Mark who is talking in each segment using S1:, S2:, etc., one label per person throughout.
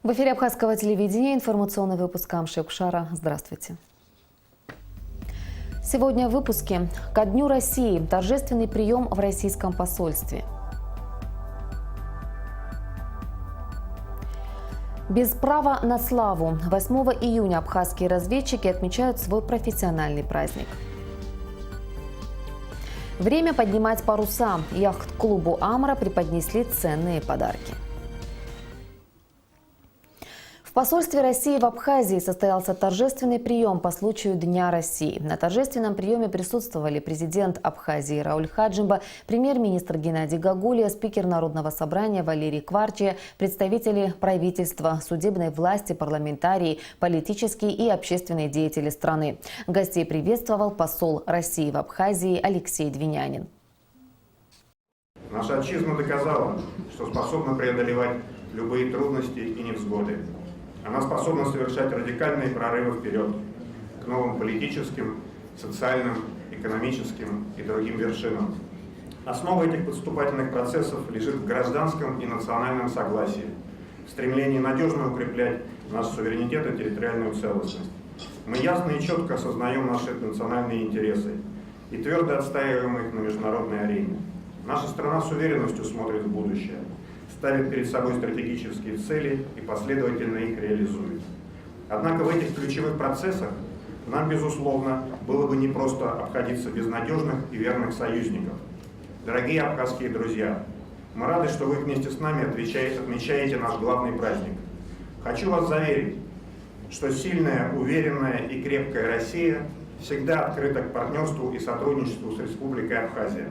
S1: В эфире Абхазского телевидения информационный выпуск Амши-Кушара. Здравствуйте. Сегодня в выпуске. Ко Дню России. Торжественный прием в российском посольстве. Без права на славу. 8 июня абхазские разведчики отмечают свой профессиональный праздник. Время поднимать паруса. Яхт-клубу «Амра» преподнесли ценные подарки. В посольстве России в Абхазии состоялся торжественный прием по случаю Дня России. На торжественном приеме присутствовали президент Абхазии Рауль Хаджимба, премьер-министр Геннадий Гагулия, спикер Народного собрания Валерий Кварчия, представители правительства, судебной власти, парламентарии, политические и общественные деятели страны. Гостей приветствовал посол России в Абхазии Алексей Двинянин.
S2: Наша отчизна доказала, что способна преодолевать любые трудности и невзгоды. Она способна совершать радикальные прорывы вперед, к новым политическим, социальным, экономическим и другим вершинам. Основа этих поступательных процессов лежит в гражданском и национальном согласии, в стремлении надежно укреплять наш суверенитет и территориальную целостность. Мы ясно и четко осознаем наши национальные интересы и твердо отстаиваем их на международной арене. Наша страна с уверенностью смотрит в будущее, ставит перед собой стратегические цели и последовательно их реализует. Однако в этих ключевых процессах нам, безусловно, было бы непросто обходиться без надежных и верных союзников. Дорогие абхазские друзья, мы рады, что вы вместе с нами отмечаете наш главный праздник. Хочу вас заверить, что сильная, уверенная и крепкая Россия всегда открыта к партнерству и сотрудничеству с Республикой Абхазия.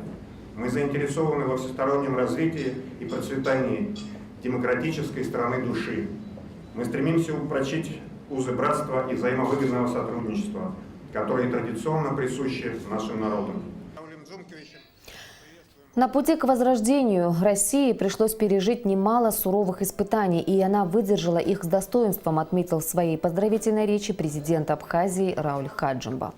S2: Мы заинтересованы во всестороннем развитии и процветании демократической страны души. Мы стремимся упрочить узы братства и взаимовыгодного сотрудничества, которые традиционно присущи нашим народам.
S1: На пути к возрождению России пришлось пережить немало суровых испытаний, и она выдержала их с достоинством, отметил в своей поздравительной речи президент Абхазии Рауль Хаджимба.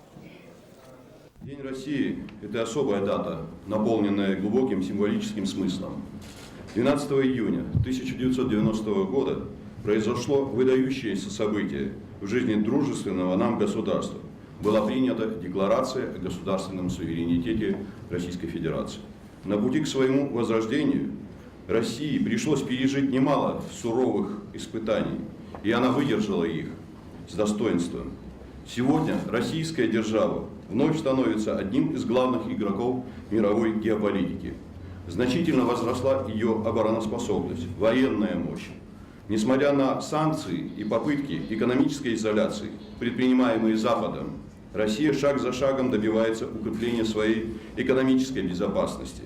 S3: День России – это особая дата, наполненная глубоким символическим смыслом. 12 июня 1990 года произошло выдающееся событие в жизни дружественного нам государства. Была принята Декларация о государственном суверенитете Российской Федерации. На пути к своему возрождению России пришлось пережить немало суровых испытаний, и она выдержала их с достоинством. Сегодня российская держава вновь становится одним из главных игроков мировой геополитики. Значительно возросла ее обороноспособность, военная мощь. Несмотря на санкции и попытки экономической изоляции, предпринимаемые Западом, Россия шаг за шагом добивается укрепления своей экономической безопасности.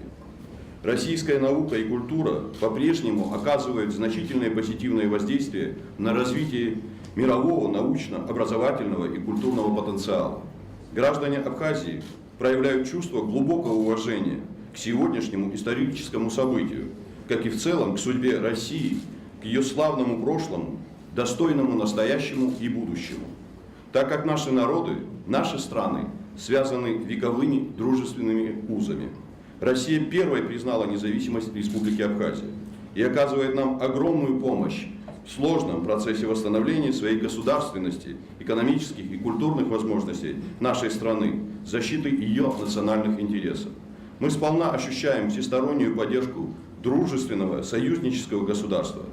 S3: Российская наука и культура по-прежнему оказывают значительное позитивное воздействие на развитие мирового научно-образовательного и культурного потенциала. Граждане Абхазии проявляют чувство глубокого уважения к сегодняшнему историческому событию, как и в целом к судьбе России, к ее славному прошлому, достойному настоящему и будущему. Так как наши народы, наши страны связаны вековыми дружественными узами. Россия первой признала независимость Республики Абхазия и оказывает нам огромную помощь в сложном процессе восстановления своей государственности, экономических и культурных возможностей нашей страны, защиты ее национальных интересов. Мы сполна ощущаем всестороннюю поддержку дружественного союзнического государства.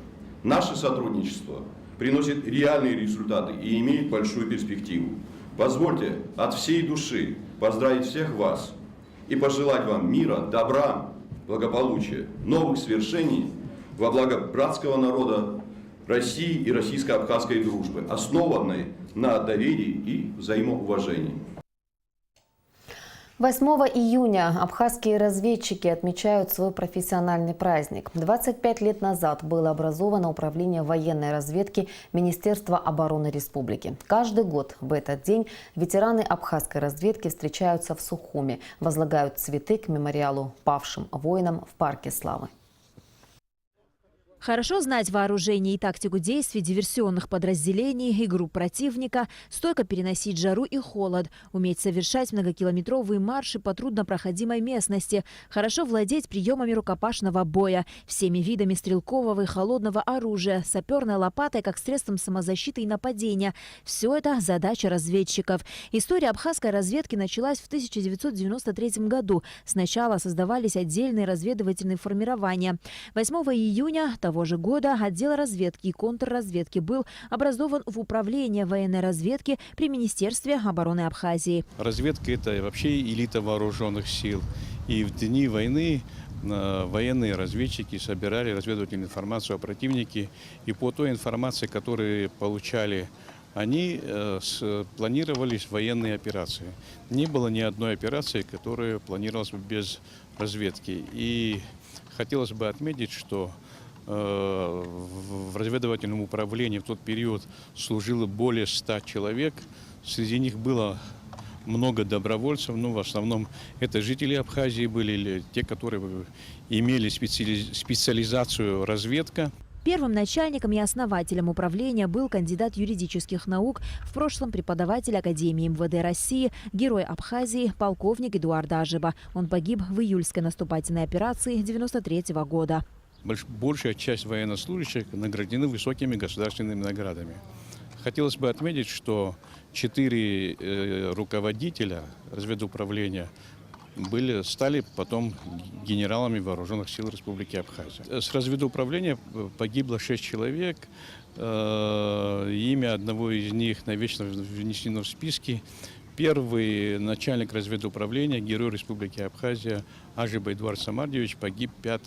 S3: Наше сотрудничество приносит реальные результаты и имеет большую перспективу. Позвольте от всей души поздравить всех вас и пожелать вам мира, добра, благополучия, новых свершений во благо братского народа России и российско-абхазской дружбы, основанной на доверии и взаимоуважении.
S1: 8 июня абхазские разведчики отмечают свой профессиональный праздник. 25 лет назад было образовано Управление военной разведки Министерства обороны Республики. Каждый год в этот день ветераны абхазской разведки встречаются в Сухуми, возлагают цветы к мемориалу павшим воинам в Парке Славы.
S4: Хорошо знать вооружение и тактику действий диверсионных подразделений и групп противника, стойко переносить жару и холод, уметь совершать многокилометровые марши по труднопроходимой местности, хорошо владеть приемами рукопашного боя, всеми видами стрелкового и холодного оружия, саперной лопатой как средством самозащиты и нападения. Все это задача разведчиков. История абхазской разведки началась в 1993 году. Сначала создавались отдельные разведывательные формирования. 8 июня того же года отдел разведки и контрразведки был образован в Управление военной разведки при Министерстве обороны Абхазии.
S5: Разведка – это вообще элита вооруженных сил. И в дни войны военные разведчики собирали разведывательную информацию о противнике. И по той информации, которую получали они, планировались военные операции. Не было ни одной операции, которая планировалась бы без разведки. И хотелось бы отметить, что в разведывательном управлении в тот период служило более 100 человек. Среди них было много добровольцев, но в основном это жители Абхазии были, или те, которые имели специализацию разведка.
S4: Первым начальником и основателем управления был кандидат юридических наук, в прошлом преподаватель Академии МВД России, герой Абхазии, полковник Эдуард Ажиба. Он погиб в июльской наступательной операции 1993 года.
S5: Большая часть военнослужащих награждены высокими государственными наградами. Хотелось бы отметить, что 4 руководителя разведуправления стали потом генералами вооруженных сил Республики Абхазия. С разведуправления погибло 6 человек. Имя одного из них навечно внесено в списки. Первый начальник разведуправления, герой Республики Абхазия Ажиба Эдуард Самардиевич, погиб 5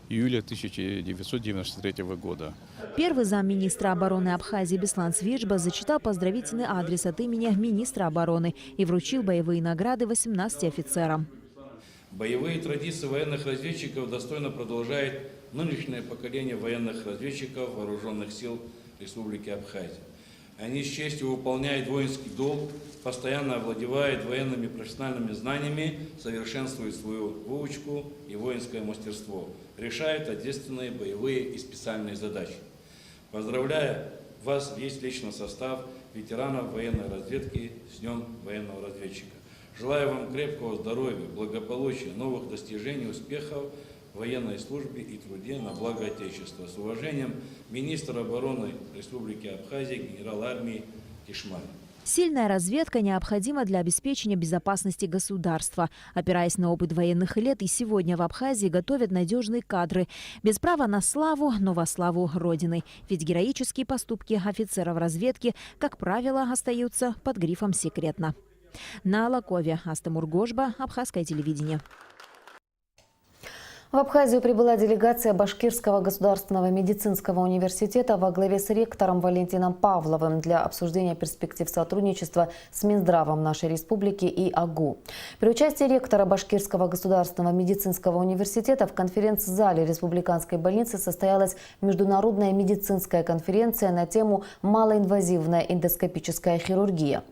S5: июля 1993 года.
S4: Первый замминистра обороны Абхазии Беслан Свечба зачитал поздравительный адрес от имени министра обороны и вручил боевые награды 18 офицерам.
S6: Боевые традиции военных разведчиков достойно продолжает нынешнее поколение военных разведчиков вооруженных сил Республики Абхазия. Они с честью выполняют воинский долг, постоянно овладевают военными профессиональными знаниями, совершенствуют свою выучку и воинское мастерство, решают ответственные боевые и специальные задачи. Поздравляю вас, весь личный состав ветеранов военной разведки с Днем военного разведчика. Желаю вам крепкого здоровья, благополучия, новых достижений, успехов в военной службе и труде на благо Отечества. С уважением, министр обороны Республики Абхазия, генерал армии Тишман.
S4: Сильная разведка необходима для обеспечения безопасности государства. Опираясь на опыт военных лет, и сегодня в Абхазии готовят надежные кадры. Без права на славу, но во славу Родины. Ведь героические поступки офицеров разведки, как правило, остаются под грифом «секретно». На Алакове, Астамур Гожба, Абхазское телевидение.
S1: В Абхазию прибыла делегация Башкирского государственного медицинского университета во главе с ректором Валентином Павловым для обсуждения перспектив сотрудничества с Минздравом нашей республики и АГУ. При участии ректора Башкирского государственного медицинского университета в конференц-зале Республиканской больницы состоялась международная медицинская конференция на тему «Малоинвазивная эндоскопическая хирургия».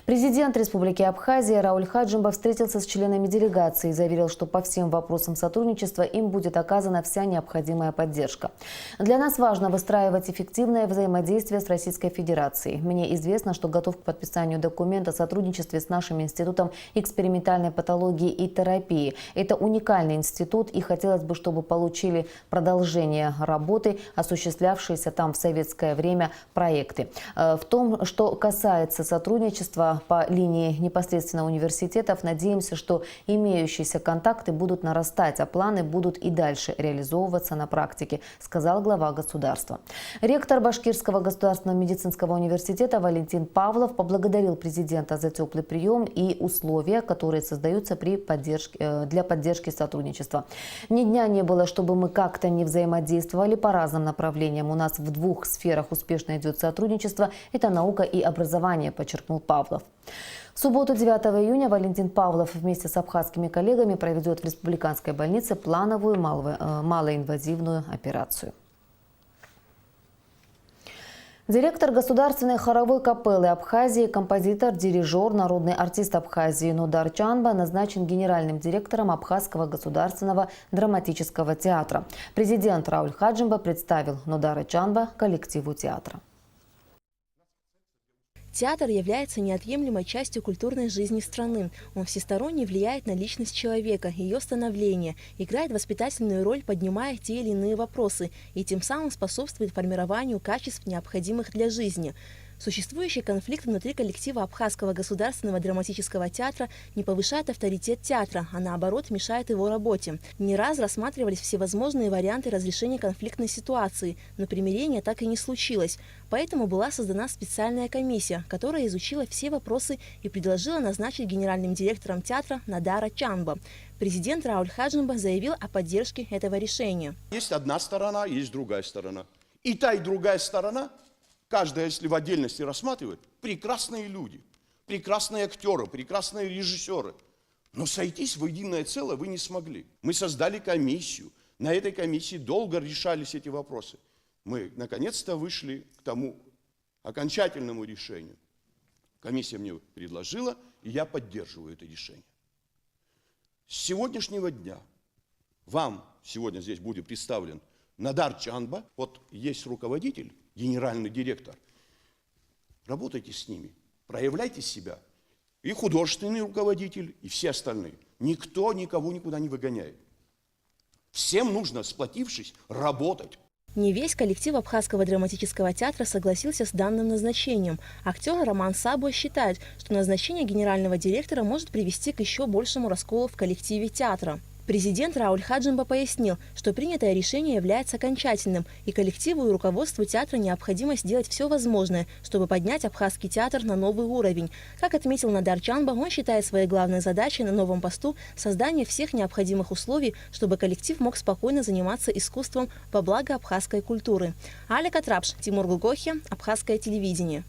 S1: Президент Республики Абхазия Рауль Хаджимба встретился с членами делегации и заверил, что по всем вопросам сотрудничества им будет оказана вся необходимая поддержка. Для нас важно выстраивать эффективное взаимодействие с Российской Федерацией. Мне известно, что готов к подписанию документа о сотрудничестве с нашим институтом экспериментальной патологии и терапии. Это уникальный институт, и хотелось бы, чтобы получили продолжение работы, осуществлявшиеся там в советское время проекты. В том, что касается сотрудничества по линии непосредственно университетов, надеемся, что имеющиеся контакты будут нарастать, а планы будут и дальше реализовываться на практике, сказал глава государства. Ректор Башкирского государственного медицинского университета Валентин Павлов поблагодарил президента за теплый прием и условия, которые создаются для поддержки сотрудничества. Ни дня не было, чтобы мы как-то не взаимодействовали по разным направлениям. У нас в 2 сферах успешно идет сотрудничество – это наука и образование, подчеркнул Павлов. В субботу 9 июня Валентин Павлов вместе с абхазскими коллегами проведет в республиканской больнице плановую малоинвазивную операцию. Директор государственной хоровой капеллы Абхазии, композитор, дирижер, народный артист Абхазии Нодар Чанба назначен генеральным директором Абхазского государственного драматического театра. Президент Рауль Хаджимба представил Нодара Чанба коллективу театра.
S7: Театр является неотъемлемой частью культурной жизни страны. Он всесторонне влияет на личность человека, ее становление, играет воспитательную роль, поднимая те или иные вопросы, и тем самым способствует формированию качеств, необходимых для жизни. Существующий конфликт внутри коллектива Абхазского государственного драматического театра не повышает авторитет театра, а наоборот мешает его работе. Не раз рассматривались всевозможные варианты разрешения конфликтной ситуации, но примирения так и не случилось. Поэтому была создана специальная комиссия, которая изучила все вопросы и предложила назначить генеральным директором театра Нодара Чанба. Президент Рауль Хаджимба заявил о поддержке этого решения.
S8: Есть одна сторона, есть другая сторона. И та, и другая сторона, каждая, если в отдельности рассматривает, прекрасные люди, прекрасные актеры, прекрасные режиссеры. Но сойтись в единое целое вы не смогли. Мы создали комиссию. На этой комиссии долго решались эти вопросы. Мы наконец-то вышли к тому окончательному решению. Комиссия мне предложила, и я поддерживаю это решение. С сегодняшнего дня вам сегодня здесь будет представлен Нодар Чанба. Вот есть руководитель, генеральный директор. Работайте с ними, проявляйте себя. И художественный руководитель, и все остальные. Никто никого никуда не выгоняет. Всем нужно, сплотившись, работать.
S7: Не весь коллектив Абхазского драматического театра согласился с данным назначением. Актер Роман Сабо считает, что назначение генерального директора может привести к еще большему расколу в коллективе театра. Президент Рауль Хаджимба пояснил, что принятое решение является окончательным, и коллективу и руководству театра необходимо сделать все возможное, чтобы поднять абхазский театр на новый уровень. Как отметил Нодар Чанба, он считает своей главной задачей на новом посту создание всех необходимых условий, чтобы коллектив мог спокойно заниматься искусством во благо абхазской культуры. Аля Катрапш, Тимур Гугохи, Абхазское телевидение.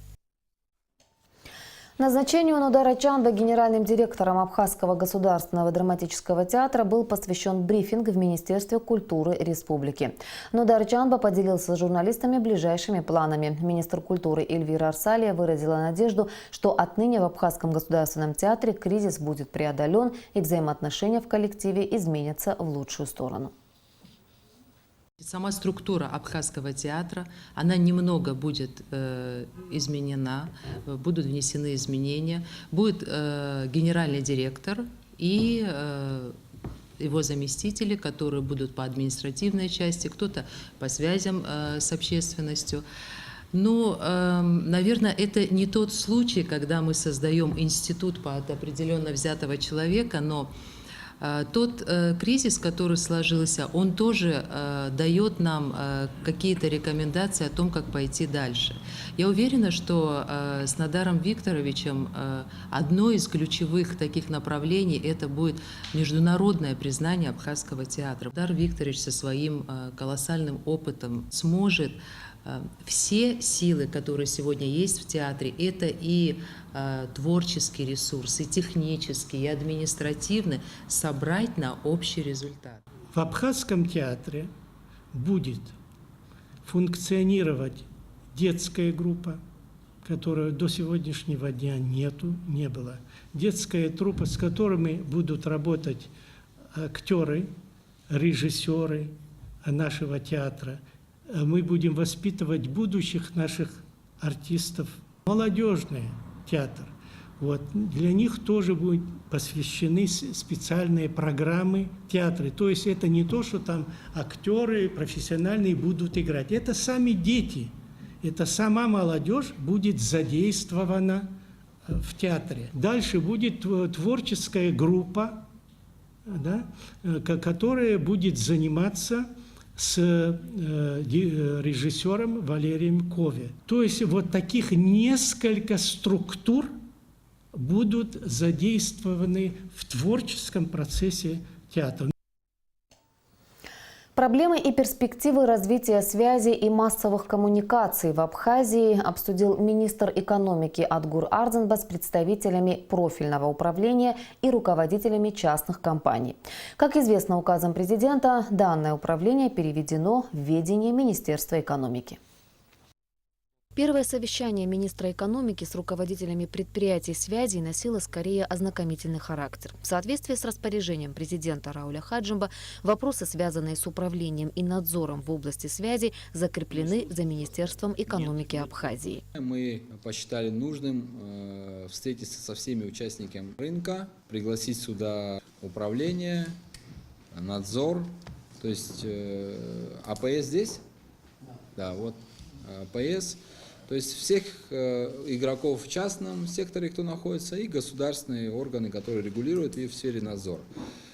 S1: Назначению Нодара Чанба генеральным директором Абхазского государственного драматического театра был посвящен брифинг в Министерстве культуры республики. Нодар Чанба поделился с журналистами ближайшими планами. Министр культуры Эльвира Арсалия выразила надежду, что отныне в Абхазском государственном театре кризис будет преодолен и взаимоотношения в коллективе изменятся в лучшую сторону.
S9: Сама структура Абхазского театра, она немного будет изменена, будут внесены изменения. Будет генеральный директор и его заместители, которые будут по административной части, кто-то по связям с общественностью. Но, наверное, это не тот случай, когда мы создаем институт под определенно взятого человека, но тот кризис, который сложился, он тоже дает нам какие-то рекомендации о том, как пойти дальше. Я уверена, что с Нодаром Викторовичем одно из ключевых таких направлений это будет международное признание Абхазского театра. Нодар Викторович со своим колоссальным опытом сможет все силы, которые сегодня есть в театре, это и творческий ресурс, и технический, и административный, собрать на общий результат.
S10: В Абхазском театре будет функционировать детская группа, которой до сегодняшнего дня не было. Детская труппа, с которыми будут работать актеры, режиссеры нашего театра. Мы будем воспитывать будущих наших артистов. Молодежный театр. Вот. Для них тоже будут посвящены специальные программы театра. То есть это не то, что там актеры профессиональные будут играть. Это сами дети. Это сама молодежь будет задействована в театре. Дальше будет творческая группа, да, которая будет заниматься с режиссером Валерием Кове. То есть вот таких несколько структур будут задействованы в творческом процессе театра.
S1: Проблемы и перспективы развития связи и массовых коммуникаций в Абхазии обсудил министр экономики Адгур Ардзанба с представителями профильного управления и руководителями частных компаний. Как известно указом президента, данное управление переведено в ведение Министерства экономики. Первое совещание министра экономики с руководителями предприятий связи носило скорее ознакомительный характер. В соответствии с распоряжением президента Рауля Хаджимба, вопросы, связанные с управлением и надзором в области связи, закреплены за Министерством экономики Абхазии.
S11: Мы посчитали нужным встретиться со всеми участниками рынка, пригласить сюда управление, надзор, то есть АПС здесь, да, вот АПС, то есть всех игроков в частном секторе, кто находится, и государственные органы, которые регулируют и в сфере надзора.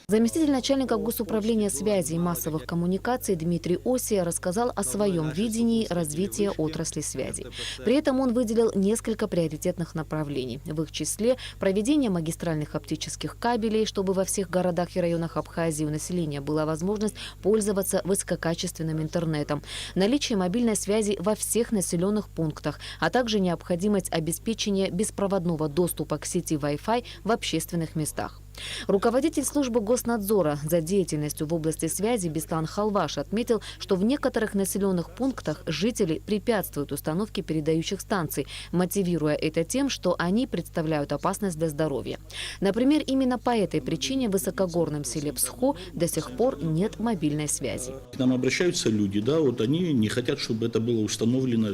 S1: Заместитель начальника Госуправления связи и массовых коммуникаций Дмитрий Осия рассказал о своем видении развития отрасли связи. При этом он выделил несколько приоритетных направлений. В их числе проведение магистральных оптических кабелей, чтобы во всех городах и районах Абхазии у населения была возможность пользоваться высококачественным интернетом, наличие мобильной связи во всех населенных пунктах, а также необходимость обеспечения беспроводного доступа к сети Wi-Fi в общественных местах. Руководитель службы госнадзора за деятельностью в области связи Беслан Халваш отметил, что в некоторых населенных пунктах жители препятствуют установке передающих станций, мотивируя это тем, что они представляют опасность для здоровья. Например, именно по этой причине в высокогорном селе Псхо до сих пор нет мобильной связи.
S12: К нам обращаются люди, да, вот они не хотят, чтобы это было установлено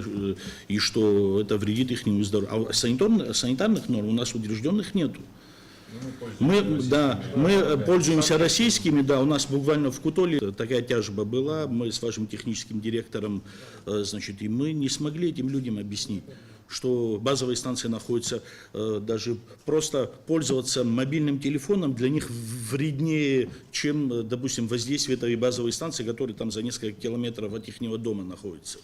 S12: и что это вредит их здоровью. А санитарных норм у нас утвержденных нету. Мы пользуемся российскими, да, у нас буквально в Кутоле такая тяжба была, мы с вашим техническим директором, значит, и мы не смогли этим людям объяснить, что базовые станции находятся, даже просто пользоваться мобильным телефоном для них вреднее, чем, допустим, воздействие этой базовой станции, которая там за несколько километров от их дома находится.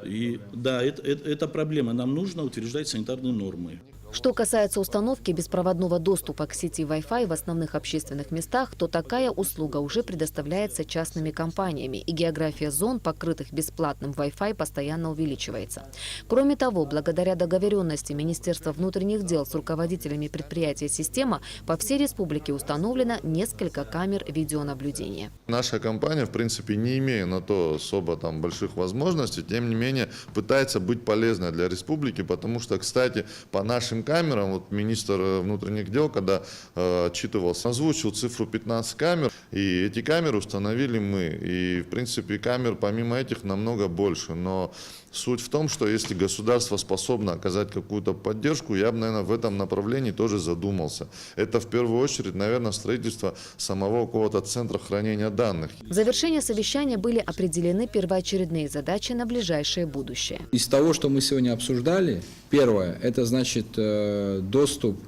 S12: И да, это проблема, нам нужно утверждать санитарные нормы.
S1: Что касается установки беспроводного доступа к сети Wi-Fi в основных общественных местах, то такая услуга уже предоставляется частными компаниями, и география зон, покрытых бесплатным Wi-Fi, постоянно увеличивается. Кроме того, благодаря договоренности Министерства внутренних дел с руководителями предприятия «Система», по всей республике установлено несколько камер видеонаблюдения.
S13: Наша компания, в принципе, не имея на то особо больших возможностей, тем не менее пытается быть полезной для республики, потому что, кстати, по нашим камерам, вот министр внутренних дел, когда отчитывался, озвучил цифру 15 камер, и эти камеры установили мы. И, в принципе, камер помимо этих намного больше. Но суть в том, что если государство способно оказать какую-то поддержку, я бы, наверное, в этом направлении тоже задумался. Это, в первую очередь, наверное, строительство самого какого-то центра хранения данных.
S1: В завершение совещания были определены первоочередные задачи на ближайшее будущее.
S11: Из того, что мы сегодня обсуждали, первое, это значит доступ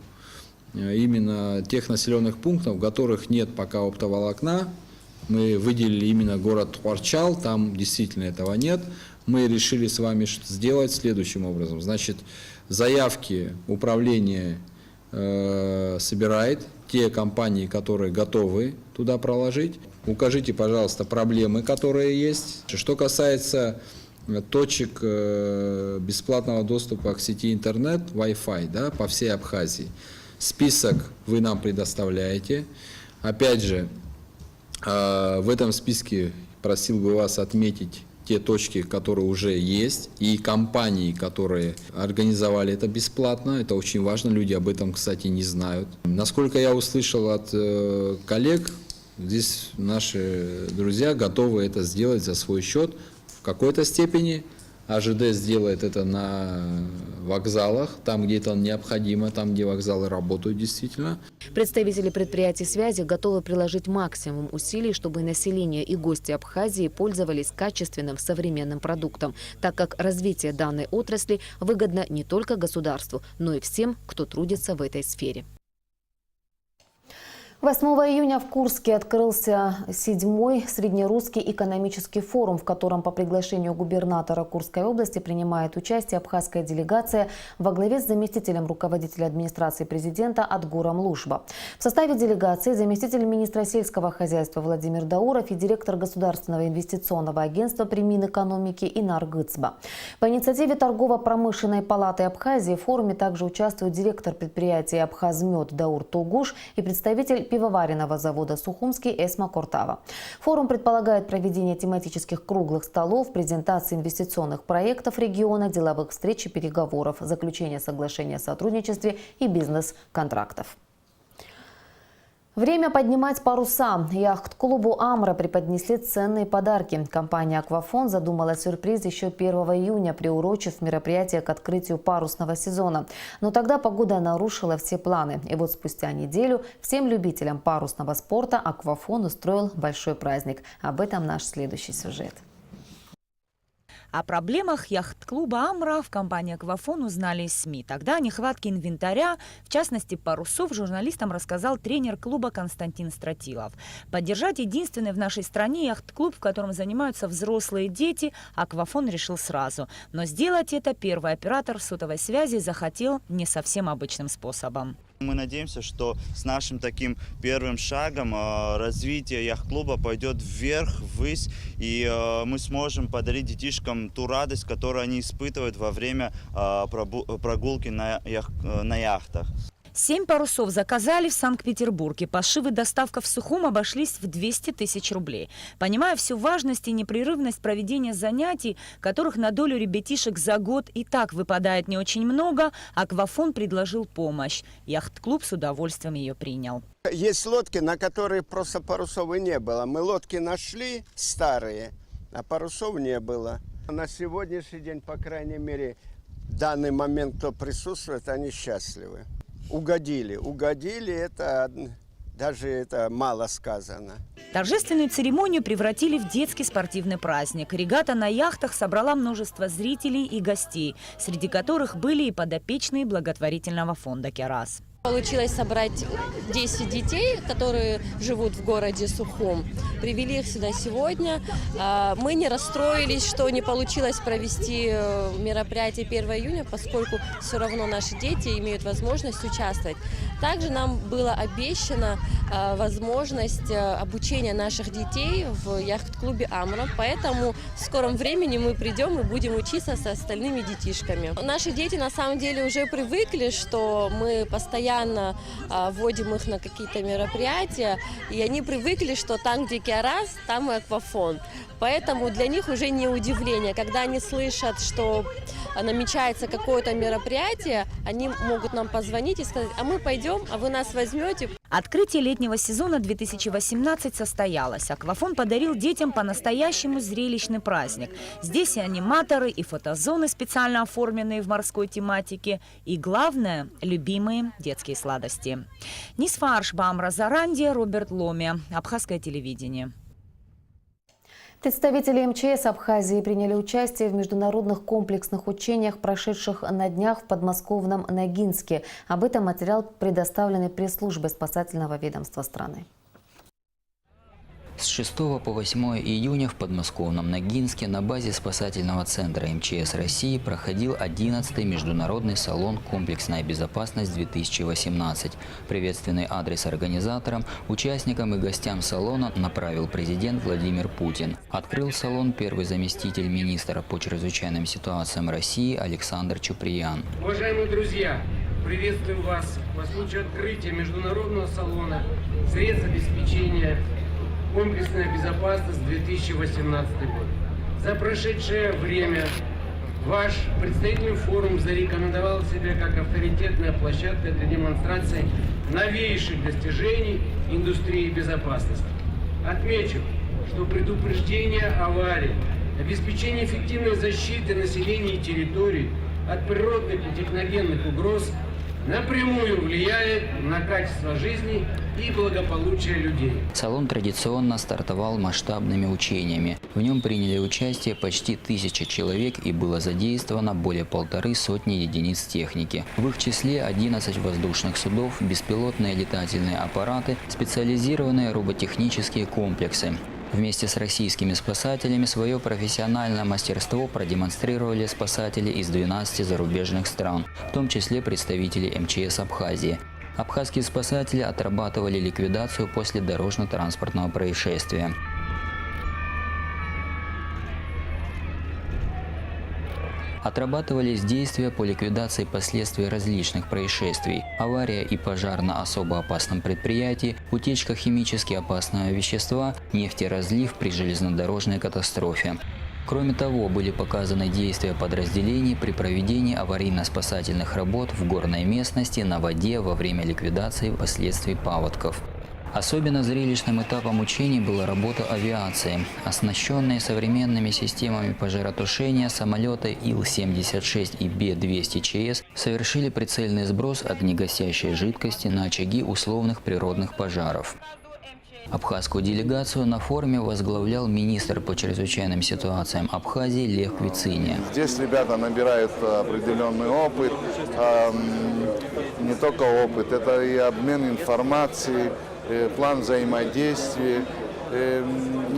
S11: именно тех населенных пунктов, в которых нет пока оптоволокна. Мы выделили именно город Хуарчал, там действительно этого нет. Мы решили с вами сделать следующим образом. Значит, заявки управление собирает, те компании, которые готовы туда проложить. Укажите, пожалуйста, проблемы, которые есть. Что касается точек бесплатного доступа к сети интернет, Wi-Fi, да, по всей Абхазии, список вы нам предоставляете. Опять же, в этом списке просил бы вас отметить те точки, которые уже есть, и компании, которые организовали это бесплатно. Это очень важно, люди об этом, кстати, не знают. Насколько я услышал от коллег, здесь наши друзья готовы это сделать за свой счет. В какой-то степени АЖД сделает это на вокзалах, там, где это необходимо, там, где вокзалы работают действительно.
S1: Представители предприятий связи готовы приложить максимум усилий, чтобы население и гости Абхазии пользовались качественным современным продуктом, так как развитие данной отрасли выгодно не только государству, но и всем, кто трудится в этой сфере. 8 июня в Курске открылся 7-й Среднерусский экономический форум, в котором по приглашению губернатора Курской области принимает участие абхазская делегация во главе с заместителем руководителя администрации президента Адгуром Лушба. В составе делегации заместитель министра сельского хозяйства Владимир Дауров и директор Государственного инвестиционного агентства при Минэкономике Инар Гыцба. По инициативе торгово-промышленной палаты Абхазии в форуме также участвуют директор предприятия «Абхазмет» Даур Тогуш и представитель пивоваренного завода «Сухумский» «Эсма Кортава». Форум предполагает проведение тематических круглых столов, презентации инвестиционных проектов региона, деловых встреч и переговоров, заключение соглашения о сотрудничестве и бизнес-контрактов. Время поднимать паруса. Яхт-клубу «Амра» преподнесли ценные подарки. Компания «Аквафон» задумала сюрприз еще 1 июня, приурочив мероприятие к открытию парусного сезона. Но тогда погода нарушила все планы. И вот спустя неделю всем любителям парусного спорта «Аквафон» устроил большой праздник. Об этом наш следующий сюжет.
S4: О проблемах яхт-клуба «Амра» в компании «Аквафон» узнали из СМИ. Тогда о нехватке инвентаря, в частности парусов, журналистам рассказал тренер клуба Константин Стратилов. Поддержать единственный в нашей стране яхт-клуб, в котором занимаются взрослые дети, «Аквафон» решил сразу. Но сделать это первый оператор сотовой связи захотел не совсем обычным способом.
S14: Мы надеемся, что с нашим таким первым шагом развитие яхт-клуба пойдет вверх, ввысь, и мы сможем подарить детишкам ту радость, которую они испытывают во время прогулки на яхтах.
S4: 7 парусов заказали в Санкт-Петербурге. Пошив и доставка в Сухум обошлись в 200 тысяч рублей. Понимая всю важность и непрерывность проведения занятий, которых на долю ребятишек за год и так выпадает не очень много, «Аквафон» предложил помощь. Яхт-клуб с удовольствием ее принял.
S15: Есть лодки, на которые просто парусов и не было. Мы лодки нашли старые, а парусов не было. На сегодняшний день, по крайней мере, в данный момент, кто присутствует, они счастливы. Угодили, это даже это мало сказано.
S4: Торжественную церемонию превратили в детский спортивный праздник. Регата на яхтах собрала множество зрителей и гостей, среди которых были и подопечные благотворительного фонда «Керас».
S16: Получилось собрать 10 детей, которые живут в городе Сухум. Привели их сюда сегодня. Мы не расстроились, что не получилось провести мероприятие 1 июня, поскольку все равно наши дети имеют возможность участвовать. Также нам была обещана возможность обучения наших детей в яхт-клубе «Амра», поэтому в скором времени мы придем и будем учиться с остальными детишками. Наши дети на самом деле уже привыкли, что мы постоянно вводим их на какие-то мероприятия, и они привыкли, что там, где «Керас», там и «Аквафон». Поэтому для них уже не удивление. Когда они слышат, что намечается какое-то мероприятие, они могут нам позвонить и сказать: а мы пойдем, а вы нас возьмете.
S4: Открытие летнего сезона 2018 состоялось. «Аквафон» подарил детям по-настоящему зрелищный праздник. Здесь и аниматоры, и фотозоны, специально оформленные в морской тематике, и, главное, любимые детские сладости. Нисфа Аршбамра Зарандия, Роберт Ломи. Абхазское телевидение.
S1: Представители МЧС Абхазии приняли участие в международных комплексных учениях, прошедших на днях в подмосковном Ногинске. Об этом материал, предоставленный пресс-службой спасательного ведомства страны.
S17: С 6 по 8 июня в подмосковном Ногинске на базе спасательного центра МЧС России проходил 11-й международный салон «Комплексная безопасность-2018». Приветственный адрес организаторам, участникам и гостям салона направил президент Владимир Путин. Открыл салон первый заместитель министра по чрезвычайным ситуациям России Александр Чуприян.
S18: Уважаемые друзья, приветствуем вас по случаю открытия международного салона средств обеспечения «Комплексная безопасность-2018 год». За прошедшее время ваш представительный форум зарекомендовал себя как авторитетная площадка для демонстрации новейших достижений индустрии безопасности. Отмечу, что предупреждение аварий, обеспечение эффективной защиты населения и территорий от природных и техногенных угроз напрямую влияет на качество жизни и благополучие людей.
S17: Салон традиционно стартовал масштабными учениями. В нем приняли участие почти 1000 человек и было задействовано более 150 единиц техники. В их числе 11 воздушных судов, беспилотные летательные аппараты, специализированные роботехнические комплексы. Вместе с российскими спасателями свое профессиональное мастерство продемонстрировали спасатели из 12 зарубежных стран, в том числе представители МЧС Абхазии. Абхазские спасатели отрабатывали ликвидацию после дорожно-транспортного происшествия. Отрабатывались действия по ликвидации последствий различных происшествий: авария и пожар на особо опасном предприятии, утечка химически опасного вещества, нефтеразлив при железнодорожной катастрофе. Кроме того, были показаны действия подразделений при проведении аварийно-спасательных работ в горной местности, на воде во время ликвидации последствий паводков. Особенно зрелищным этапом учений была работа авиации. Оснащенные современными системами пожаротушения самолеты Ил-76 и Б-200ЧС совершили прицельный сброс огнегасящей жидкости на очаги условных природных пожаров. Абхазскую делегацию на форуме возглавлял министр по чрезвычайным ситуациям Абхазии Лев Квициния.
S13: Здесь ребята набирают определенный опыт, не только опыт, это и обмен информацией, план взаимодействия.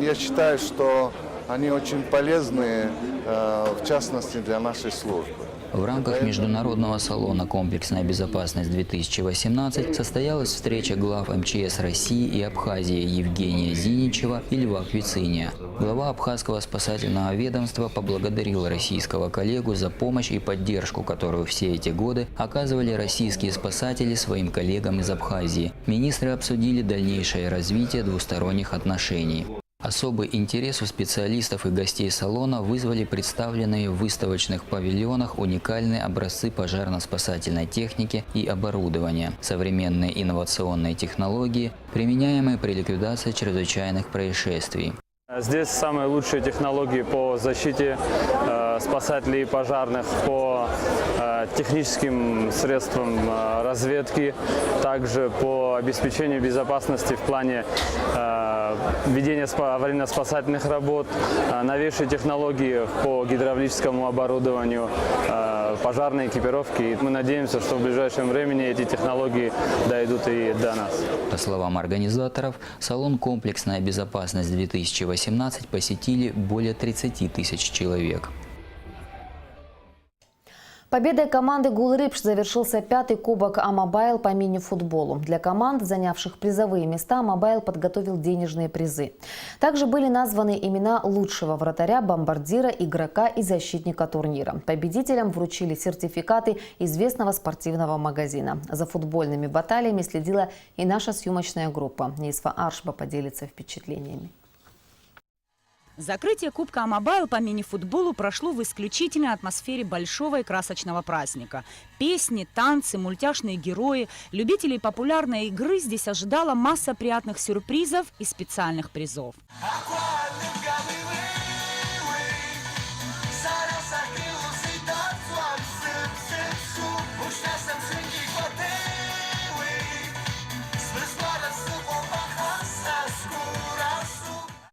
S13: Я считаю, что они очень полезны, в частности, для нашей службы.
S17: В рамках международного салона «Комплексная безопасность-2018» состоялась встреча глав МЧС России и Абхазии Евгения Зиничева и Льва Квициния. Глава Абхазского спасательного ведомства поблагодарил российского коллегу за помощь и поддержку, которую все эти годы оказывали российские спасатели своим коллегам из Абхазии. Министры обсудили дальнейшее развитие двусторонних отношений. Особый интерес у специалистов и гостей салона вызвали представленные в выставочных павильонах уникальные образцы пожарно-спасательной техники и оборудования, современные инновационные технологии, применяемые при ликвидации чрезвычайных происшествий.
S19: Здесь самые лучшие технологии по защите спасателей и пожарных, по техническим средствам разведки, также по обеспечению безопасности в плане ведения аварийно-спасательных работ, новейшие технологии по гидравлическому оборудованию, пожарной экипировки. Мы надеемся, что в ближайшем времени эти технологии дойдут и до нас.
S17: По словам организаторов, салон «Комплексная безопасность-2018» посетили более 30 тысяч человек.
S1: Победой команды «Гулрипш» завершился 5-й кубок «Амобайл» по мини-футболу. Для команд, занявших призовые места, «Амобайл» подготовил денежные призы. Также были названы имена лучшего вратаря, бомбардира, игрока и защитника турнира. Победителям вручили сертификаты известного спортивного магазина. За футбольными баталиями следила и наша съемочная группа. Нисфа Аршба поделится впечатлениями.
S20: Закрытие Кубка «Амобайл» по мини-футболу прошло в исключительной атмосфере большого и красочного праздника. Песни, танцы, мультяшные герои. Любителей популярной игры здесь ожидала масса приятных сюрпризов и специальных призов.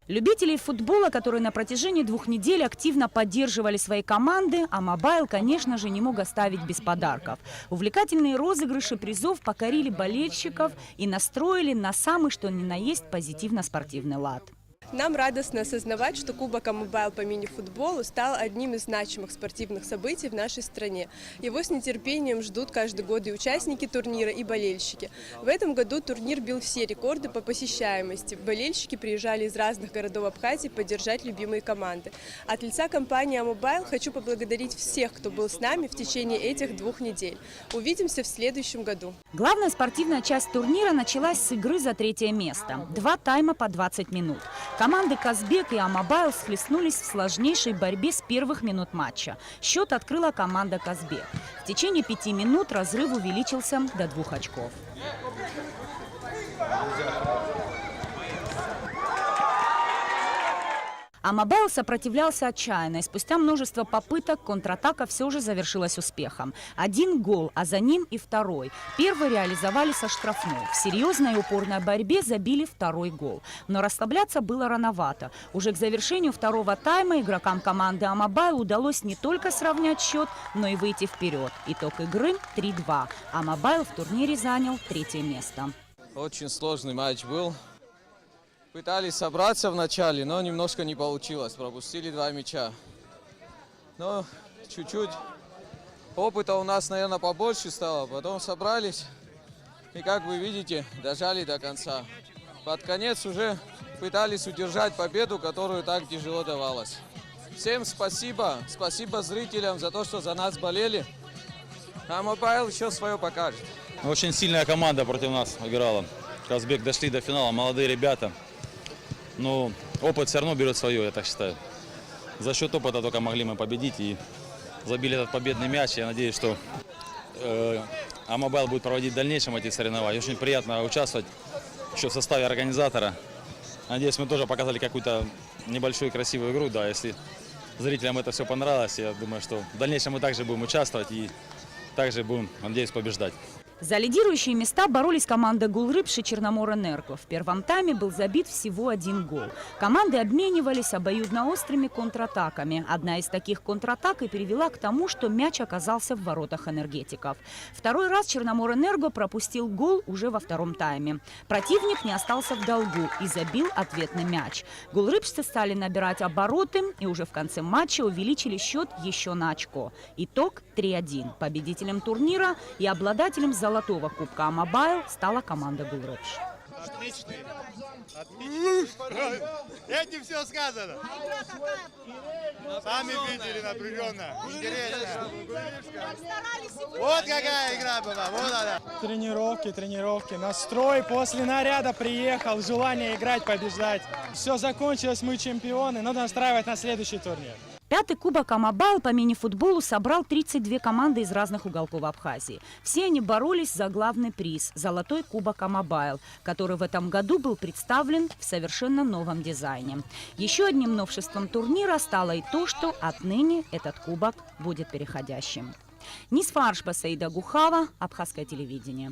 S20: Любителей футбола, которые на протяжении 2 недель активно поддерживали свои команды, «Амобайл», конечно же, не мог оставить без подарков. Увлекательные розыгрыши призов покорили болельщиков и настроили на самый что ни на есть позитивно-спортивный лад.
S21: Нам радостно осознавать, что Кубок «Амобайл» по мини-футболу стал одним из значимых спортивных событий в нашей стране. Его с нетерпением ждут каждый год и участники турнира, и болельщики. В этом году турнир бил все рекорды по посещаемости. Болельщики приезжали из разных городов Абхазии поддержать любимые команды. От лица компании «Амобайл» хочу поблагодарить всех, кто был с нами в течение этих 2 недель. Увидимся в следующем году.
S20: Главная спортивная часть турнира началась с игры за 3-е место. 2 тайма по 20 минут. Команды «Казбек» и «Амобайл» схлестнулись в сложнейшей борьбе с первых минут матча. Счет открыла команда «Казбек». В течение 5 минут разрыв увеличился до 2 очков. «Амобайл» сопротивлялся отчаянно, и спустя множество попыток контратака все же завершилась успехом. 1 гол, а за ним и 2-й. Первый реализовали со штрафной. В серьезной и упорной борьбе забили 2-й гол. Но расслабляться было рановато. Уже к завершению 2-го тайма игрокам команды «Амобайл» удалось не только сравнять счет, но и выйти вперед. Итог игры 3-2. «Амобайл» в турнире занял 3-е место.
S22: Очень сложный матч был. Пытались собраться в начале, но немножко не получилось. Пропустили 2 мяча. Но чуть-чуть опыта у нас, наверное, побольше стало. Потом собрались и, как вы видите, дожали до конца. Под конец уже пытались удержать победу, которую так тяжело давалась. Всем спасибо. Спасибо зрителям за то, что за нас болели. А Мобайл еще свое покажет.
S2: Очень сильная команда против нас играла. Казбек дошли до финала, молодые ребята. Но опыт все равно берет свое, я так считаю. За счет опыта только могли мы победить и забили этот победный мяч. Я надеюсь, что Амобайл будет проводить в дальнейшем эти соревнования. Очень приятно участвовать еще в составе организатора. Надеюсь, мы тоже показали какую-то небольшую красивую игру. Да, если зрителям это все понравилось, я думаю, что в дальнейшем мы также будем участвовать и также будем, надеюсь, побеждать.
S20: За лидирующие места боролись команда «Гулрыбши» и «Черноморэнерго». В первом тайме был забит всего 1 гол. Команды обменивались обоюдно острыми контратаками. Одна из таких контратак и привела к тому, что мяч оказался в воротах энергетиков. Второй раз «Черноморэнерго» пропустил гол уже во втором тайме. Противник не остался в долгу и забил ответный мяч. Гулрыбшцы стали набирать обороты и уже в конце матча увеличили счет еще на очко. Итог 3-1. Победителем турнира и обладателем золотого кубка Амобайл стала команда «Гулрыбши».
S3: Отличный. Этим все сказано. Сами видели напряженно. Интересно. Вот какая игра была. Вот она.
S23: Тренировки. Настрой после наряда приехал. Желание играть, побеждать. Все закончилось, мы чемпионы. Надо настраивать на следующий турнир.
S20: Пятый кубок Амобайл по мини-футболу собрал 32 команды из разных уголков Абхазии. Все они боролись за главный приз – золотой кубок Амобайл, который в этом году был представлен в совершенно новом дизайне. Еще одним новшеством турнира стало и то, что отныне этот кубок будет переходящим. Нисфаршба Саида Гухава, Абхазское телевидение.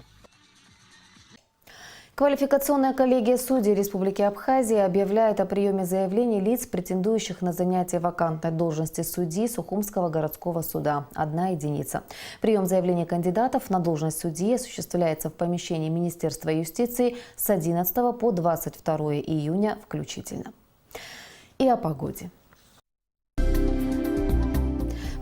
S1: Квалификационная коллегия судей Республики Абхазия объявляет о приеме заявлений лиц, претендующих на занятие вакантной должности судьи Сухумского городского суда. 1 единица. Прием заявлений кандидатов на должность судьи осуществляется в помещении Министерства юстиции с 11 по 22 июня включительно. И о погоде.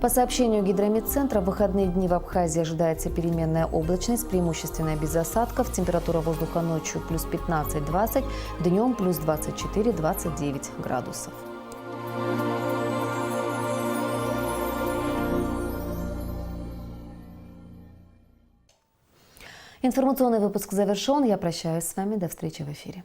S1: По сообщению Гидрометцентра, в выходные дни в Абхазии ожидается переменная облачность, преимущественно без осадков. Температура воздуха ночью плюс 15-20, днем плюс 24-29 градусов. Информационный выпуск завершен. Я прощаюсь с вами. До встречи в эфире.